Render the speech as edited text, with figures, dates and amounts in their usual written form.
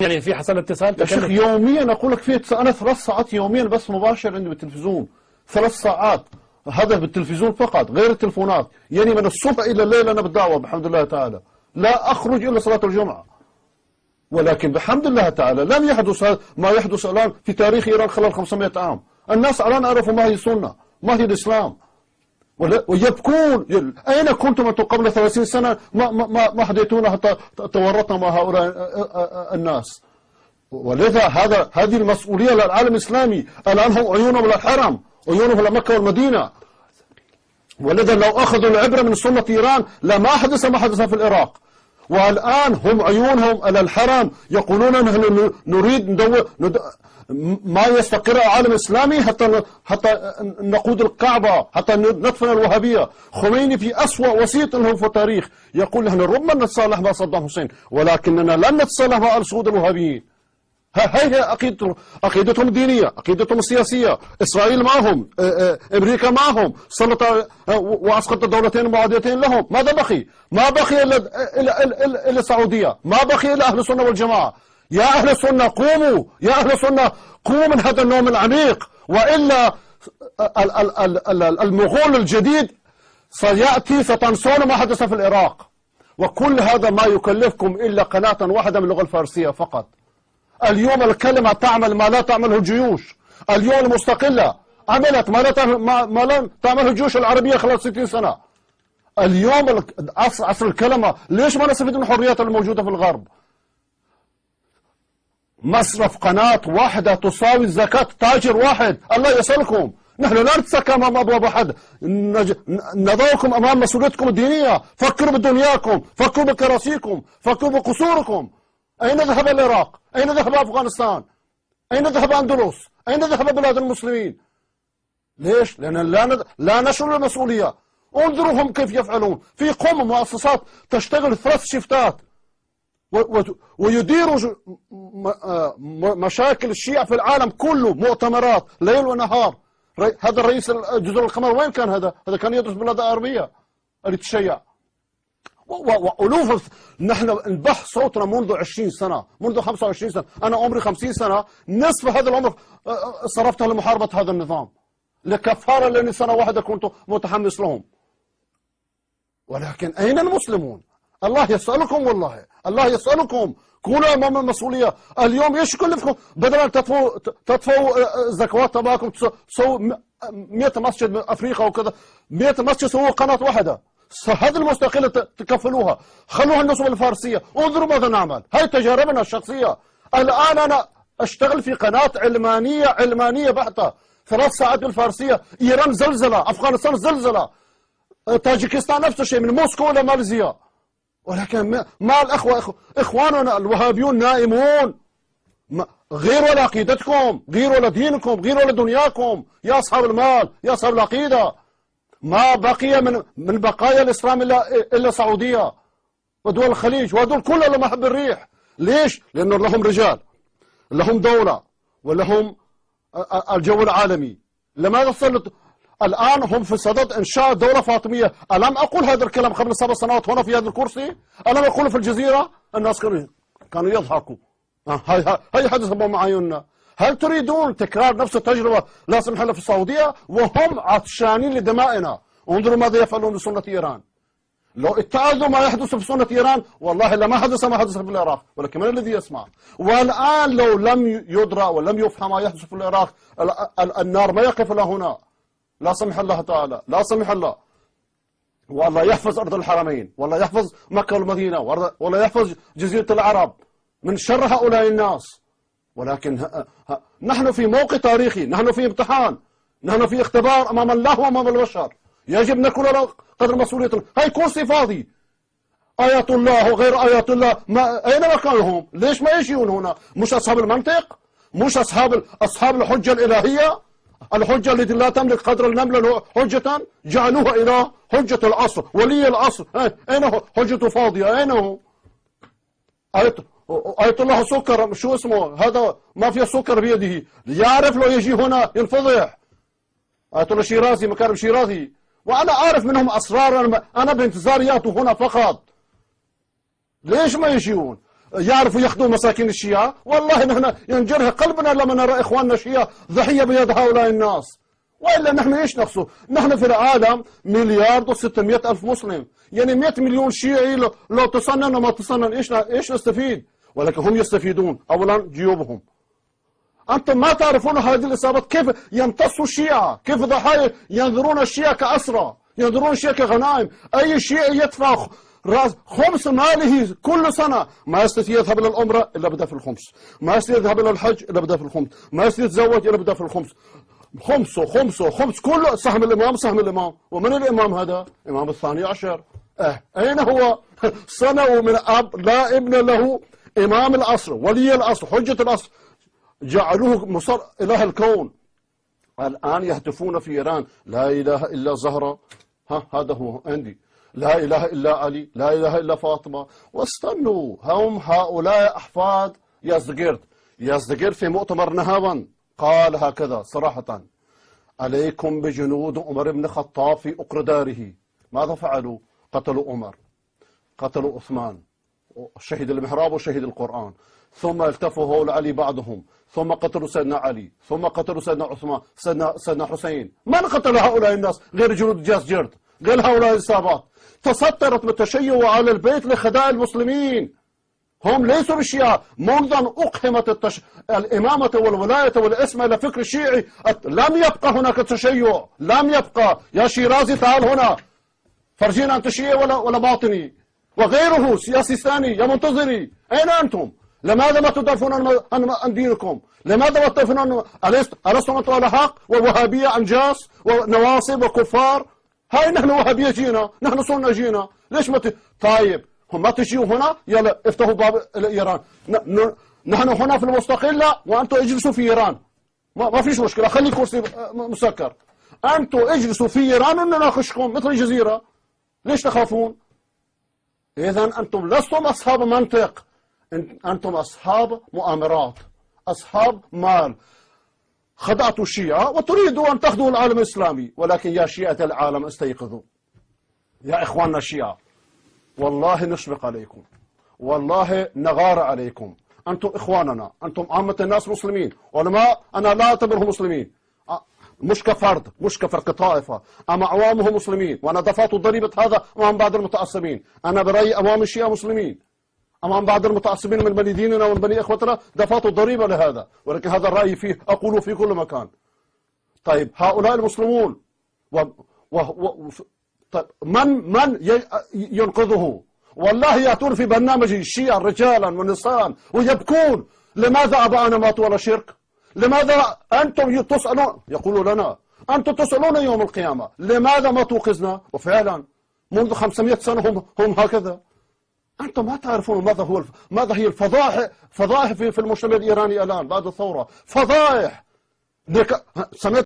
يعني في حصل اتصال يا شيخ يوميا أقول لك في أنا 3 ساعات يوميا بس مباشر عندي بالتلفزيون، 3 ساعات هذا بالتلفزيون فقط غير التلفونات. يعني من الصبح إلى الليل أنا بالدعوة بحمد الله تعالى، لا أخرج إلا صلاة الجمعة. ولكن بحمد الله تعالى لم يحدث ما يحدث الآن في تاريخ إيران خلال 500 عام. الناس الآن عرفوا ما هي السنة، ما هي الإسلام، ويبكون. أين كنتم أنتم قبل 30 سنة؟ ما حديتونا حتى تورطنا مع هؤلاء الناس. ولذا هذه المسؤولية للعالم الإسلامي. الآن هم عيونهم للحرم، عيونهم لمكة والمدينة. ولذا لو أخذوا العبرة من سنة إيران لما حدث ما حدث في العراق. والآن هم عيونهم على الحرم، يقولون نحن نريد ما يستقر العالم الإسلامي حتى نقود الكعبة، حتى ندفن الوهابية. خميني في أسوأ وسيط له في التاريخ يقول نحن ربما نتصالح مع صدام حسين ولكننا لن نتصالح مع السعود الوهابيين. هي عقيدتهم الدينية، عقيدتهم السياسية. إسرائيل معهم، أمريكا معهم، سلط وأسقط الدولتين المعاديتين لهم. ماذا بقي؟ ما بقي إلا السعودية، ما بقي إلا أهل السنة والجماعة. يا أهل السنة قوموا، يا أهل السنة قوموا من هذا النوم العميق، وإلا المغول الجديد سيأتي ستنسون ما حدث في العراق. وكل هذا ما يكلفكم إلا قناة واحدة من اللغة الفارسية فقط. اليوم الكلمة تعمل ما لا تعمله الجيوش. اليوم المستقلة عملت ما لا تعمله الجيوش العربية خلال 60 سنة. اليوم عصر الكلمة. ليش ما نستفيد من الحريات الموجودة في الغرب؟ مصرف قناة واحدة تساوي زكاة تاجر واحد. الله يسألكم، نحن لا نتسكى أمام أبواب أحد، نضعكم أمام مسؤوليتكم الدينية. فكروا بدنياكم، فكروا بكراسيكم، فكروا بقصوركم. أين ذهب العراق؟ أين ذهب أفغانستان؟ أين ذهب أندلس؟ أين ذهب بلاد المسلمين؟ ليش؟ لأن لا نشر المسؤولية. انظروهم كيف يفعلون. في قوم مؤسسات تشتغل 3 شيفتات ويديروا مشاكل الشيعة في العالم كله، مؤتمرات ليل ونهار. هذا الرئيس جزر القمر وين كان؟ هذا كان يدرس بلاد عربية اللي تشيع. وألوف. نحن نبح صوتنا منذ 20 سنة، منذ 25 سنة. أنا عمري 50 سنة، نصف هذا العمر صرفتها لمحاربة هذا النظام، لكفارة لأني سنة واحدة كنت متحمس لهم. ولكن أين المسلمون؟ الله يسألكم، والله الله يسألكم. كونوا أمام المسؤولية. اليوم إيش يكلفكم؟ بدل أن تدفعوا زكوات تبعكم تسووا 100 مسجد بأفريقيا وكذا، 100 مسجد سووا قناة واحدة. هذه المستقلة تكفلوها، خلوها النسبة الفارسية. انظروا ماذا نعمل. هاي تجاربنا الشخصية. الآن أنا أشتغل في قناة علمانية بحتة، 3 ساعات بالفارسية. إيران زلزلة، أفغانستان زلزلة، تاجيكستان نفس الشيء، من موسكو إلى ماليزيا. ولكن ما الأخوة إخواننا الوهابيون نائمون. غير ولا عقيدتكم، غير ولا دينكم، غير ولا دنياكم. يا أصحاب المال، يا أصحاب العقيدة، ما بقي من بقايا الإسلام إلا السعودية ودول الخليج، وهذول كلهم لما حب الريح. ليش؟ لأنه لهم رجال، لهم دولة، ولهم الجو العالمي. لماذا صلت الآن هم في صدد إنشاء دولة فاطمية؟ ألم أقول هذا الكلام قبل 7 سنوات هنا في هذا الكرسي؟ ألم أقول في الجزيرة؟ الناس كانوا يضحكوا. هاي حدث أمام أعيننا. هل تريدون تكرار نفس التجربة لا سمح الله في السعودية وهم عطشانين لدمائنا؟ انظروا ماذا يفعلون بسنة إيران. لو اتعظوا ما يحدث في سنة إيران والله لما حدث ما حدث في العراق. ولكن من الذي يسمع؟ والآن لو لم يدرى ولم يفهم ما يحدث في العراق، النار ما يقف لها هنا، لا سمح الله تعالى، لا سمح الله. والله يحفظ أرض الحرمين، والله يحفظ مكة والمدينة، والله يحفظ جزيرة العرب من شر هؤلاء الناس. ولكن نحن في موقع تاريخي، نحن في امتحان، نحن في اختبار أمام الله وأمام البشر. يجب نكون على قدر مسؤوليتنا. هاي كرسي فاضي، آيات الله وغير آيات الله أين مكانهم؟ ليش ما يجيون هنا؟ مش أصحاب المنطق؟ مش أصحاب الحجة الإلهية؟ الحجة التي لا تملك قدر النملة حجة جعلوها إلى حجة العصر، ولي العصر. أين هو؟ حجته فاضية. أين هو؟ آية الله سكر، شو اسمه هذا؟ ما في سكر بيده. يعرف لو يجي هنا ينفضح. آية الله شيرازي، مكارم شيرازي، وأنا أعرف منهم أسرار. أنا بانتظار يأتوا هنا فقط. ليش ما يجيون؟ يعرفوا ياخذوا مساكين الشيعة. والله نحن ينجرح قلبنا لما نرى إخواننا الشيعة ضحية بيد هؤلاء الناس. وإلا نحن إيش نقصد؟ نحن في العالم 1,600,000 مسلم، يعني 100 مليون شيعي لو تصنن وما تصنن إيش نستفيد؟ ولكن هم يستفيدون. أولا جيوبهم. أنتم ما تعرفون هذه الإصابات كيف يمتصوا الشيعة، كيف ضحايا ينظرون الشيعة كأسرى، ينظرون الشيعة كغنائم. أي شيعي يدفع خمس ماله كل سنة، ما يستطيع يذهب إلى العمرة إلا بدأ في الخمس، ما يستطيع يذهب إلى الحج إلا بدأ في الخمس، ما يستطيع يتزوج إلا بدأ في الخمس. خمس كله سهم الإمام. ومن الإمام هذا؟ إمام الثاني عشر. أين هو؟ صنعوا من أب لا ابن له إمام العصر، ولي العصر، حجة العصر، جعلوه مصر إله الكون. الآن يهتفون في إيران لا إله إلا زهرة، هذا هو عندي، لا إله إلا علي، لا إله إلا فاطمة. واستنوا، هم هؤلاء أحفاد يزدجرد في مؤتمر نهاون قال هكذا صراحة: عليكم بجنود عمر بن الخطاب في أقر داره. ماذا فعلوا؟ قتلوا عمر، قتلوا عثمان، شهيد المحراب وشهيد القرآن، ثم التفوا هؤلاء علي بعضهم، ثم قتلوا سيدنا علي، ثم قتلوا سيدنا عثمان، سيدنا حسين. من قتل هؤلاء الناس غير جنود يزدجرد، غير هؤلاء الإصابات؟ تسترت بالتشيع على البيت لخداع المسلمين. هم ليسوا بالشيعة. منذ أن أقحمت الإمامة والولاية والإسمة إلى فكر الشيعي لم يبقى هناك تشيع، لم يبقى. يا شيرازي تعال هنا فرجينا أنت شيعي ولا باطني، وغيره يا سيستاني يا منتظري. أين أنتم؟ لماذا ما تدافعون عن دينكم؟ لماذا ما تدافعون ألستم أنتم على حق؟ ووهابية أنجاس ونواصب وكفار. هاي نحن وهابية جينا، نحن سنة جينا. ليش ما طيب هم ما تجيوا هنا؟ يلا افتحوا باب إيران. نحن هنا في المستقلة وأنتم اجلسوا في إيران، ما فيش مشكلة، خلي كرسي مسكر. أنتم اجلسوا في إيران ونناقشكم مثل الجزيرة. ليش تخافون؟ إذن أنتم لستم أصحاب منطق، أنتم أصحاب مؤامرات، أصحاب مال. خدعتوا الشيعة وتريدوا أن تخدعوا العالم الإسلامي. ولكن يا شيعة العالم استيقظوا، يا إخواننا الشيعة، والله نشفق عليكم، والله نغار عليكم. أنتم إخواننا، أنتم عامة الناس مسلمين، علماء أنا لا أعتبرهم مسلمين، مش كفرد، مش كفرقة طائفة، أما عوامه مسلمين. وأنا دفعت ضريبة هذا أمام بعض المتعصبين. أنا برأي أمام الشيعة مسلمين، أمام بعض المتعصبين من بني ديننا ومن بني إخوتنا دفعت ضريبة لهذا. ولكن هذا الرأي فيه أقوله في كل مكان. طيب هؤلاء المسلمون طيب من ينقذه؟ والله يأتون في برنامج الشيعة رجالا ونساء ويبكون: لماذا أبانا ماتوا ولا شرك؟ لماذا أنتم تسألون؟ يقولوا لنا: أنتم تسألون يوم القيامة لماذا ما توقظنا؟ وفعلا منذ 500 سنة هم هكذا. أنتم ما تعرفون ماذا هي الفضائح في المجتمع الإيراني الآن بعد الثورة. فضائح. سمعت